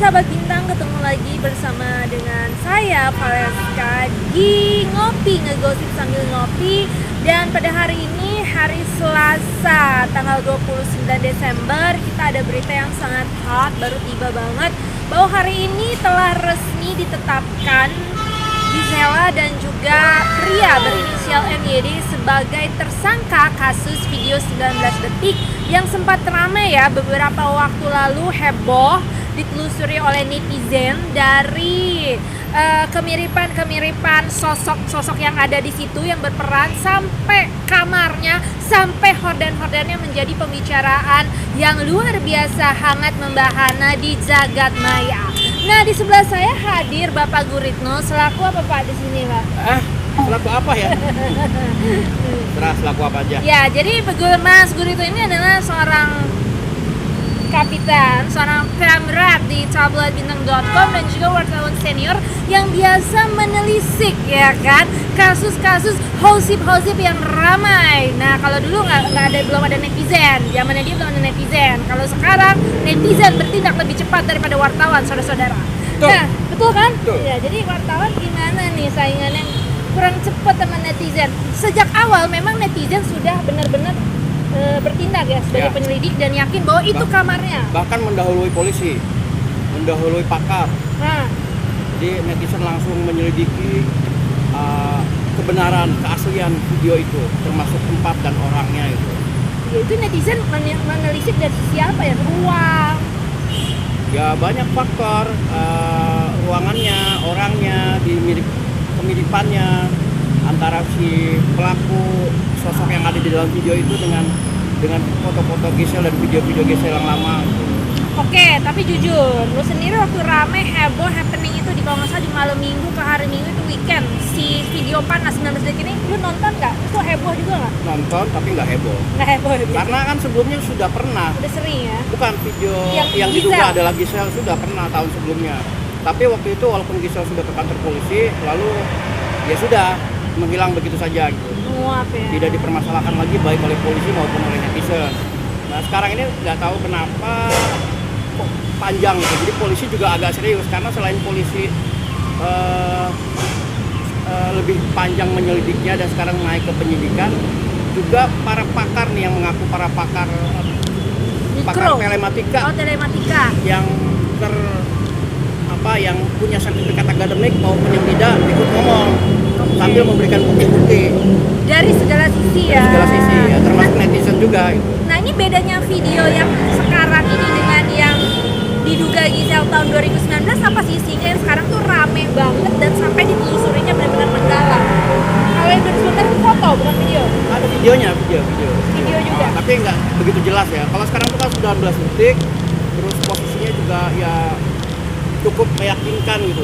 sahabat bintang, ketemu lagi bersama dengan saya Valeska di Ngopi, ngegosip sambil ngopi. Dan pada hari ini, hari Selasa, tanggal 29 Desember, kita ada berita yang sangat hot, baru tiba banget, bahwa hari ini telah resmi ditetapkan Gisela dan juga pria berinisial MYD sebagai tersangka kasus video 19 detik yang sempat ramai ya beberapa waktu lalu, heboh ditelusuri oleh netizen dari kemiripan sosok yang ada di situ yang berperan sampai kamarnya, sampai horden-hordennya menjadi pembicaraan yang luar biasa hangat membahana di jagat maya. Nah, di sebelah saya hadir Bapak Guritno, selaku apa Pak di sini Pak? Selaku apa ya? Terus selaku apa aja? Ya, jadi Mas Guritno ini adalah seorang kapitan, seorang pemret di tabloidbintang.com dan juga wartawan senior yang biasa menelisik ya kan kasus-kasus hosip yang ramai. Nah, kalau dulu belum ada netizen, zamannya dia belum ada netizen. Kalau sekarang netizen bertindak lebih cepat daripada wartawan, saudara-saudara. Nah, betul kan? Betul. Ya, jadi wartawan gimana nih saingannya kurang cepat sama netizen. Sejak awal memang netizen sudah benar-benar bertindak ya sebagai penyelidik dan yakin bahwa itu kamarnya. Bahkan mendahului polisi, mendahului pakar. Nah, Jadi netizen langsung menyelidiki kebenaran, keaslian video itu, termasuk tempat dan orangnya itu. ya itu netizen menelisik dari sisi apa ya? Ruang. Ya banyak faktor, ruangannya, orangnya, kemiripannya antara si pelaku, sosok yang ada di dalam video itu dengan foto-foto Gisel dan video-video Gisel yang lama. Oke, tapi jujur, lu sendiri waktu rame, heboh, happening itu di kalau nggak salah di malam minggu ke hari minggu itu weekend, si video panas 19 detik ini, lu nonton nggak? Itu heboh juga nggak? Nonton tapi nggak heboh. Nggak heboh ya? Karena kan sebelumnya sudah pernah. Udah sering ya? Bukan video yang Gisel diduga adalah Gisel, sudah pernah tahun sebelumnya. Tapi waktu itu walaupun Gisel sudah ke kantor polisi, lalu ya sudah menghilang begitu saja gitu. Muap ya? Tidak dipermasalahkan lagi baik oleh polisi maupun oleh netizen. Nah sekarang ini nggak tahu kenapa kok panjang gitu. Jadi polisi juga agak serius karena selain polisi lebih panjang menyelidiknya dan sekarang naik ke penyidikan, juga para pakar nih yang mengaku para pakar telematika. Oh, telematika. Yang yang punya sertifikat akademik maupun yang tidak ikut ngomong sambil memberikan bukti-bukti dari segala sisi ya. Segala sisi ya, termasuk netizen juga gitu. Nah, ini bedanya video yang sekarang ini dengan yang diduga Gisel tahun 2019 apa sih sehingga yang sekarang tuh rame banget dan sampai ditelusurinya benar-benar mendalam? Kalau yang 2019 itu foto bukan video. Ada videonya, video juga. Tapi nggak begitu jelas ya. Kalau sekarang tuh kan sudah 12 detik, terus posisinya juga ya cukup meyakinkan gitu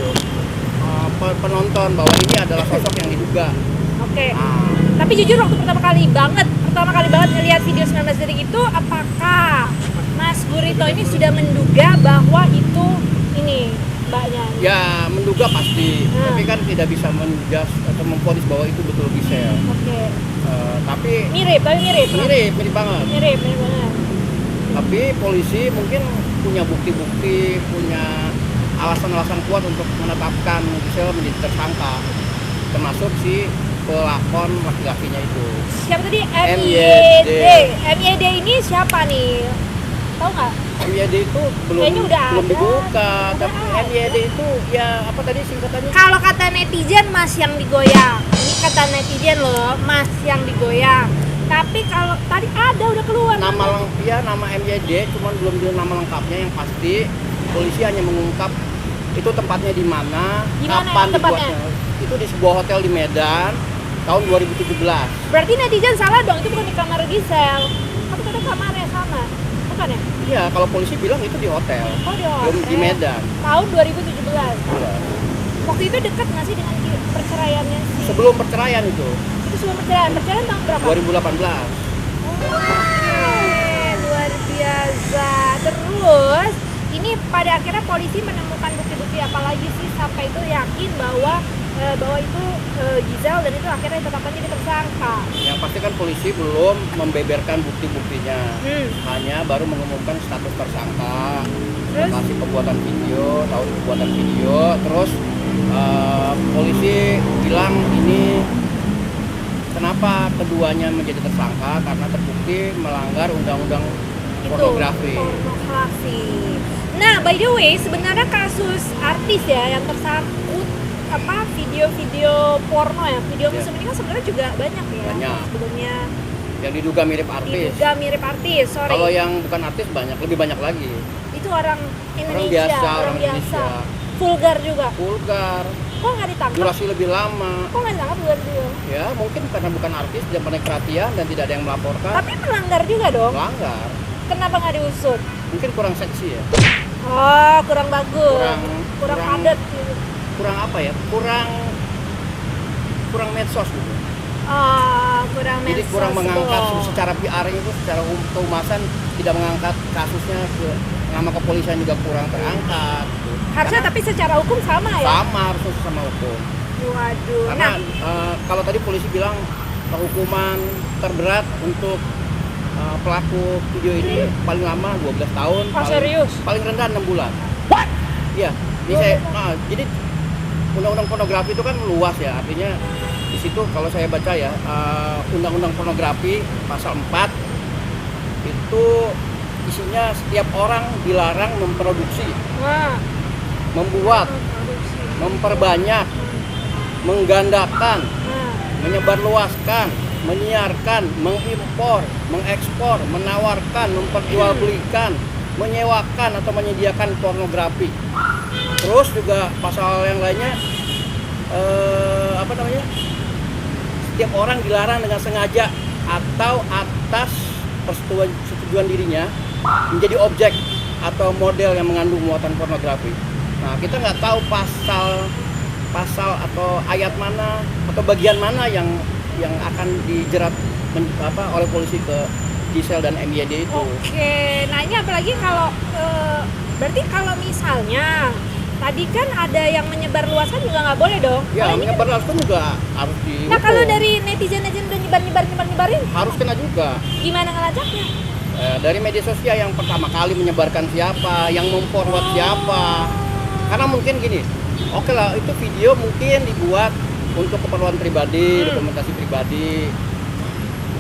penonton bahwa ini adalah sosok yang diduga. Oke. Tapi jujur waktu pertama kali banget ngelihat video 19 detik itu, apakah Mas Guritno ini sudah menduga bahwa itu ini mbaknya? Ya menduga pasti, tapi kan tidak bisa menjas atau memvonis bahwa itu betul Gisel. Oke. Tapi mirip banget. Mirip banget. Tapi polisi mungkin punya bukti-bukti, punya alasan-alasan kuat untuk menetapkan Gisel menjadi tersangka, termasuk si pelakon laki-lakinya itu. Siapa tadi? MYD. MYD ini siapa nih? Tahu nggak? MYD itu belum dibuka, tapi MYD itu ya apa tadi singkatannya? Kalau kata netizen Mas yang digoyang. Ini kata netizen loh, Mas yang digoyang. Tapi kalau tadi udah keluar nama MYD, cuman belum nama lengkapnya. Yang pasti polisi hanya mengungkap itu tempatnya di mana, kapan dibuatnya. Itu di sebuah hotel di Medan tahun 2017. Berarti netizen salah dong, itu bukan di kamar Gisel. Apa kata kamarnya sama? Bukan ya? Iya, kalau polisi bilang itu di hotel. Oh, di hotel. Belum di Medan. Tahun 2017. Iya. Waktu itu dekat nggak sih dengan perceraiannya sih? Sebelum perceraian itu. Itu sebelum perceraian. Perceraian tahun berapa? 2018. Oke, luar biasa. Terus ini pada akhirnya polisi menemukan bukti-bukti apa lagi sih sampai itu yakin bahwa itu Gisel dan itu akhirnya ditetapkan jadi tersangka. Yang pasti kan polisi belum membeberkan bukti-buktinya, hanya baru mengumumkan status tersangka. Terus? lokasi pembuatan video, tahun pembuatan video, terus polisi bilang ini kenapa keduanya menjadi tersangka karena terbukti melanggar undang-undang pornografi. Pornografi. Nah, by the way, sebenarnya kasus artis ya yang tersangkut video-video porno ya, video mesum ini kan sebenarnya juga banyak ya. Banyak. Sebelumnya Yang diduga mirip artis. diduga mirip artis, sorry. Kalau yang bukan artis banyak, lebih banyak lagi. Itu orang Indonesia, orang Indonesia. Vulgar juga. Vulgar, Kok nggak ditangkap? durasi lebih lama. Kok nggak ditangkap vulgar juga? Ya mungkin karena bukan artis, tidak menarik perhatian dan tidak ada yang melaporkan. Tapi melanggar juga dong. Melanggar. Kenapa nggak diusut? Mungkin kurang seksi ya. Oh, kurang bagus. Kurang- Kurang kurang- padat gitu. Kurang apa ya? Kurang medsos gitu. Kurang Jadi medsos kurang mengangkat dong. secara PR itu, secara kehumasan tidak mengangkat kasusnya ke nama kepolisian juga kurang terangkat. Gitu. Harusnya Karena tapi secara hukum sama ya. sama harusnya sama hukum. Waduh. Karena Nah, kalau tadi polisi bilang hukuman terberat untuk pelaku video ini paling lama 12 tahun, serius? paling rendah 6 bulan. Iya, ini jadi undang-undang pornografi itu kan luas ya, artinya di situ kalau saya baca ya, undang-undang pornografi pasal 4 itu isinya setiap orang dilarang memproduksi, Wah. membuat, memperbanyak, menggandakan, menyebarluaskan, menyiarkan, mengimpor, mengekspor, menawarkan, memperjualbelikan, menyewakan atau menyediakan pornografi. Terus juga pasal yang lainnya setiap orang dilarang dengan sengaja atau atas persetujuan dirinya menjadi objek atau model yang mengandung muatan pornografi. Nah, kita nggak tahu pasal atau ayat mana atau bagian mana yang akan dijerat oleh polisi ke Gisel dan MYD itu. Oke, nah ini apalagi kalau berarti kalau misalnya tadi kan ada yang menyebarluaskan juga nggak boleh dong. Ya, Kalau ini kan- menyebarluaskan juga harus dihukum. Nah kalau dari netizen udah nyebarin, harus kena juga. gimana ngelacaknya? Dari media sosial yang pertama kali menyebarkan siapa, yang memforward siapa. Karena mungkin gini, oke lah itu video mungkin dibuat untuk keperluan pribadi, dokumentasi pribadi.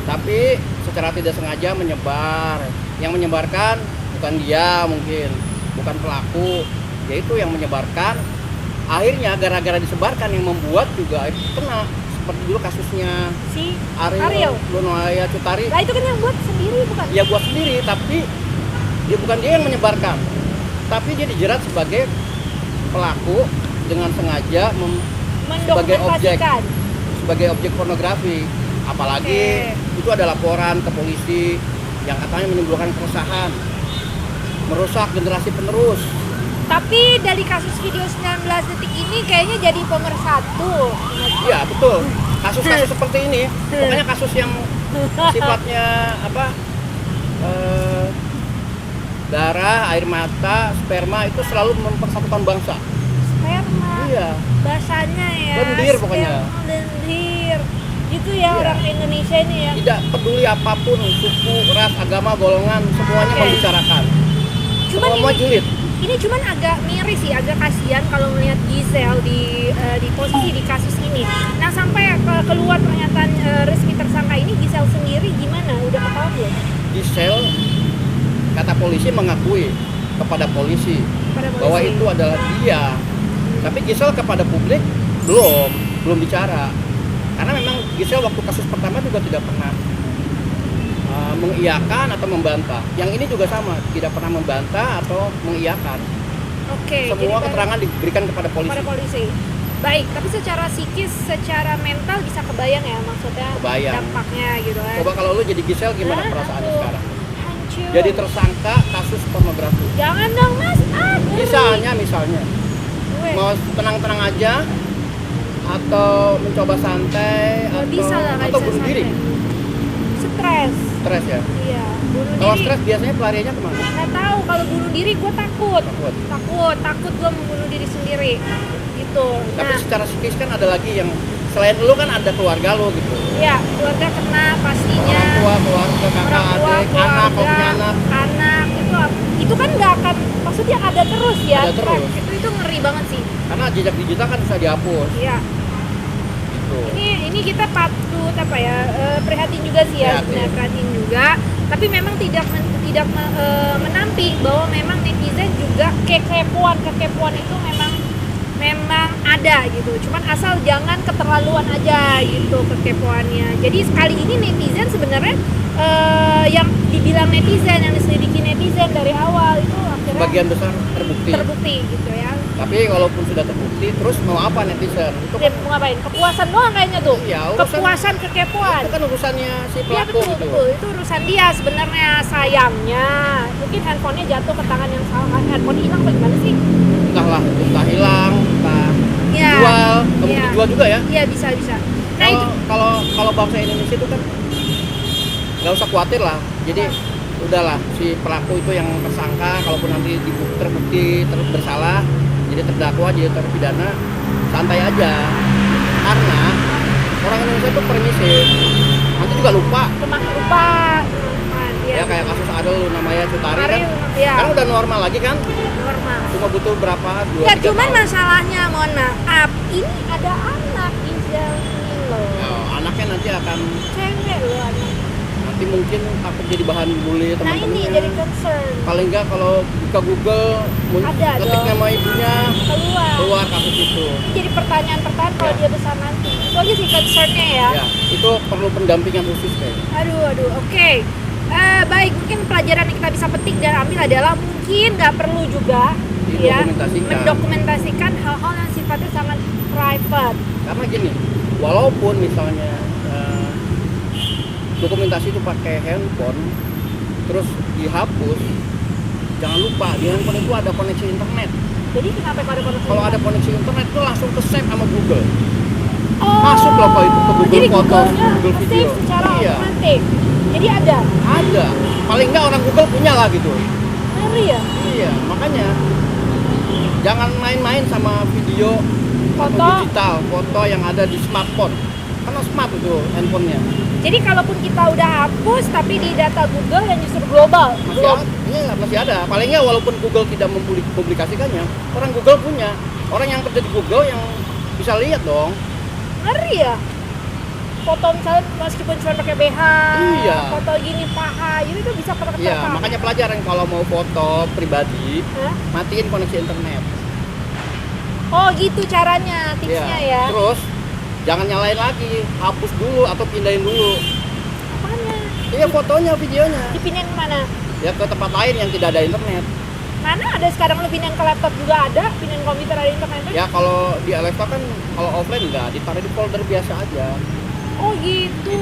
Tapi secara tidak sengaja menyebar. Yang menyebarkan bukan dia mungkin, bukan pelaku, yaitu yang menyebarkan. Akhirnya gara-gara disebarkan yang membuat juga itu kena. Seperti dulu kasusnya Si Ariel Lunaya Cutari. Lah itu kan yang buat sendiri bukan? Dia buat sendiri, tapi dia bukan dia yang menyebarkan, tapi dia dijerat sebagai pelaku dengan sengaja Mendokumentasikan. sebagai objek pornografi. Apalagi itu ada laporan ke polisi yang katanya menimbulkan keresahan, merusak generasi penerus. Tapi dari kasus video 19 detik ini kayaknya jadi pemersatu. Iya betul, kasus-kasus seperti ini, pokoknya kasus yang sifatnya darah, air mata, sperma itu selalu mempersatukan bangsa. Sperma. Iya. Bahasanya ya. Lendir pokoknya. Sperma, lendir. Gitu ya Iya. orang Indonesia ini ya. Tidak peduli apapun suku, ras, agama, golongan, semuanya Oke. membicarakan. Cuman Semua julid. ini cuman agak miris sih, agak kasihan kalau melihat Gisel di posisi di kasus ini. Nah sampai keluar pernyataan resmi tersangka ini, Gisel sendiri gimana? Udah ketahuan belum? Gisel, kata polisi mengakui kepada polisi Kepada polisi. bahwa itu adalah dia. Tapi Gisel kepada publik belum bicara. Karena memang Gisel waktu kasus pertama juga tidak pernah mengiyakan atau membantah. Yang ini juga sama, tidak pernah membantah atau mengiyakan. Oke. Semua jadi keterangan diberikan kepada polisi. kepada polisi. Baik, tapi secara psikis, secara mental bisa kebayang ya maksudnya Kebayang. dampaknya gitu kan. Coba kalau lu jadi Gisel gimana Hah? perasaannya Aduh. sekarang? Hancur. Jadi tersangka kasus pornografi. Jangan dong mas. Misalnya Gue. mau tenang-tenang aja atau mencoba santai Nggak bisa lah, nggak atau bisa bunuh diri. santai. Stres. Stres ya. Iya. Bunuh Kalau diri. stres biasanya pelariannya kemana? Nggak tahu, kalau bunuh diri gue takut. Takut. Takut gue membunuh diri sendiri. Gitu. Tapi Nah, secara psikis kan ada lagi yang selain lu kan ada keluarga lu gitu. ya keluarga kena pastinya. Orang tua, keluarga, kakak, Orang tua, adik, anak, kalau punya anak. anak itu itu kan nggak akan, maksudnya ada terus ya. Ada terus. Itu ngeri banget sih. Karena jejak digital kan bisa dihapus. Iya. Gitu. Ini kita patut apa ya, prihatin juga sih ya, sebenarnya prihatin juga. Tapi memang tidak menampik bahwa memang netizen juga kekepoan itu memang ada gitu. Cuman asal jangan keterlaluan aja gitu kekepoannya. Jadi sekali ini netizen sebenarnya yang dibilang netizen, yang diselidiki netizen dari awal itu akhirnya Sebagian besar terbukti gitu ya. Tapi walaupun sudah terbukti, terus mau apa netizen? Itu Dia mau ngapain? Kepuasan doang kayaknya tuh. Iya, Kepuasan kekepoan. itu kan urusannya si Iya pelaku betul, gitu. betul. Itu urusan dia sebenarnya. Sayangnya mungkin handphonenya jatuh ke tangan yang salah. Handphone hilang apa gimana sih? Entah hilang, entah Iya. dijual, kamu Iya. dijual juga ya. Iya bisa. Nah itu Kalau bangsa Indonesia itu kan nggak usah khawatir lah. Jadi udahlah si pelaku itu yang tersangka, kalaupun nanti terbukti bersalah, jadi terdakwa, jadi terpidana, santai aja. Karena orang Indonesia itu permisif, nanti juga lupa. lupa. Ya kayak kasus Adel namanya Cutari kan, Iya. sekarang udah normal lagi kan? Normal. Cuma butuh berapa? 2-3 Ya cuman tahun. masalahnya, mohon maaf, ini ada anak Gisel ini loh. Ya, anaknya nanti akan Cewek loh anak. nanti mungkin takut jadi bahan bully Nah ini teman-temannya. jadi concern. Paling enggak kalau buka Google Ada ketik dong. nama ibunya keluar kasus itu. Ini jadi pertanyaan-pertanyaan kalau Ya. dia besar nanti. Itu aja sih concernnya ya. Ya, itu perlu pendampingan khusus kayaknya. Aduh, oke. Baik, mungkin pelajaran yang kita bisa petik dan ambil adalah mungkin nggak perlu juga ya mendokumentasikan hal-hal yang sifatnya sangat private. Karena gini, walaupun misalnya dokumentasi itu pakai handphone, terus dihapus, jangan lupa di handphone itu ada koneksi internet. Jadi kenapa pada Kalau ada koneksi internet itu langsung ke save sama Google. Oh, Masuk loh kalau itu ke Google jadi Foto, Google-nya Google save Video. secara Iya. otomatis. Jadi ada. Ada. Paling enggak orang Google punya lah gitu. Ngeri ya? Iya, makanya jangan main-main sama video Foto. atau digital, foto yang ada di smartphone. Karena smart itu handphonenya. Jadi kalaupun kita udah hapus tapi di data Google yang justru global. Masih ada. Paling nggak walaupun Google tidak mempublikasikannya, orang Google punya. Orang yang kerja di Google yang bisa lihat dong. Ngeri ya? Foto misalnya meskipun cuma pakai BH, Iya. foto gini paha, itu bisa pakai Iya, makanya pelajaran kalau mau foto pribadi, Hah? matiin koneksi internet. Oh gitu caranya, tipsnya Iya. ya. Terus jangan nyalain lagi, hapus dulu atau pindahin dulu. Apanya? Iya, fotonya, videonya. Dipindahin kemana? Ya ke tempat lain yang tidak ada internet. Mana ada sekarang lu pindahin ke laptop juga ada, pindahin komputer ada internetnya? Ya kalau di Alexa kan kalau offline enggak, ditaruh di folder biasa aja. Oh gitu.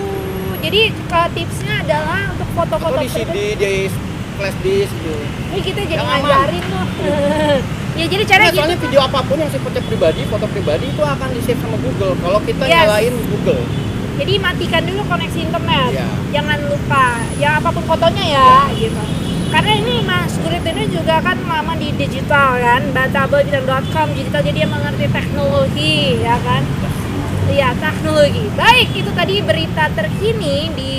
Jadi tipsnya adalah untuk foto-foto Atau di CD, di flash disk gitu. Ini kita jadi Yang aman. ngajarin tuh. Ya jadi cara Nah, gitu. soalnya video apapun yang sifatnya pribadi, foto pribadi itu akan di-save sama Google. Kalau kita Yes. nyalain Google. Jadi matikan dulu koneksi internet. Iya. Jangan lupa. Ya apapun fotonya ya, gitu. Karena ini Mas Gurit ini juga kan lama di digital kan, batabel.com digital, jadi dia mengerti teknologi, ya kan? Iya, teknologi. Baik, itu tadi berita terkini di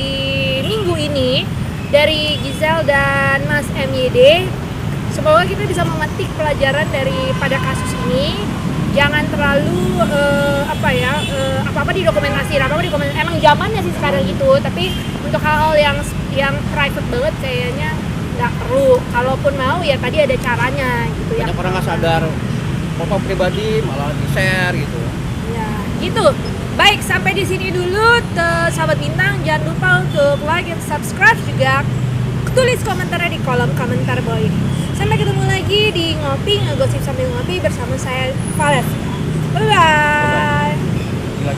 minggu ini dari Gisel dan Mas MYD. Semoga kita bisa memetik pelajaran daripada kasus ini. Jangan terlalu apa-apa didokumentasi, emang zamannya sih sekarang gitu. Tapi untuk hal-hal yang private banget kayaknya nggak perlu. Kalaupun mau ya tadi ada caranya gitu ya. Banyak orang nggak sadar foto pribadi malah di-share gitu. Ya, gitu. Baik, sampai di sini dulu sahabat bintang. Jangan lupa untuk like dan subscribe, juga tulis komentarnya di kolom komentar bawah ini. Sampai ketemu lagi di Ngopi Ngegosip Sambil Ngopi bersama saya Vales. Bye bye. Gila.